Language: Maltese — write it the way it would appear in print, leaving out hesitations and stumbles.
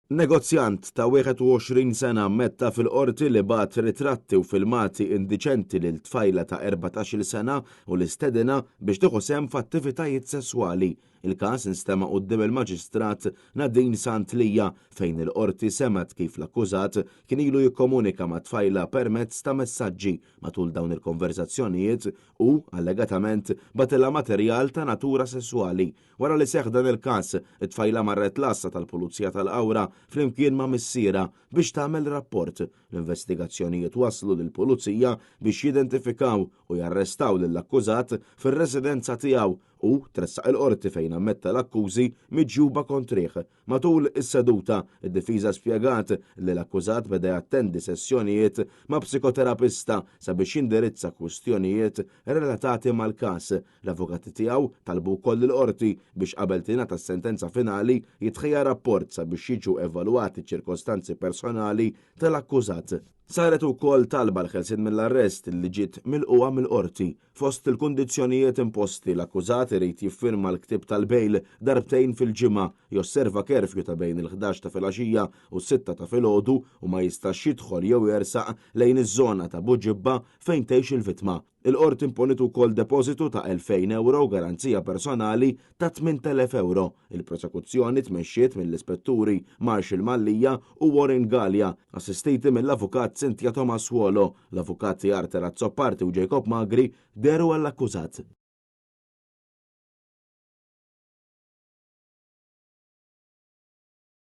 Negozjant ta' 21 sena ammetta fil-qorti li bat ritratti u filmati indiċenti lil tfajla ta' 14 sena u l-istedina biex tieħu sehem f'attivitajiet sesswali. Il-każ instema' quddiem il-Maġistrat Nadine Santlija fejn il-qorti semet kif l-akkużat kien ilu jikkomunika ma' tfajla permezz ta' messaġġi matul dawn il-konverzazzjonijiet u allegatament batilha materjal ta' natura sesswali. Wara li seħħ dan il-każ, it-tfajla marret l-assa tal-Pulizija tal-Qawra flimkien ma' missiera biex tagħmel rapport. L-investigazzjonijiet waslu lill-Pulizija biex jidentifikaw u jarrestaw lill-akkużat fir-residenza tiegħu u tressaq il-qorti fejn ammetta l-akkużi miġjuba kontrih. Matul is-seduta, id-difiża spjegat li l-akkużat beda jattendi sessjonijiet ma' psikoterapista sabiex jindirizza kwistjonijiet relatati mal-każ. L-avukati tiegħu talbu wkoll il-qorti biex qabel tingħata s-sentenza finali jitħejja rapport sabiex jiġu evalwati ċirkostanzi personali tal-akkużat. Saret ukoll talba l-ħelsien mill-arrest li ġiet milquha mill-qorti. Fost il-kundizzjonijiet imposti l-akkużat irid jiffirma l-ktieb tal-bejl darbtejn fil-ġimgħa, josserva kerfju ta' bejn il-11 ta' filgħaxija u s-6 ta' filgħodu u ma jistax jidħol jew jersaq lejn iż-żona ta' Buġibba fejn tgħix il-vittma. Il-qorti imponiet ukoll depożitu ta' 2,000 euro garanzija personali ta' 8,000 euro. Il-prosekuzzjoni tmexxiet mill-ispetturi Marshall Mallija u Warren Gallia, assistiti mill-avukat Cynthia Thomas Wolo, l-avukati Arter Azzopparti u Jacob Magri deru għall-akkużat.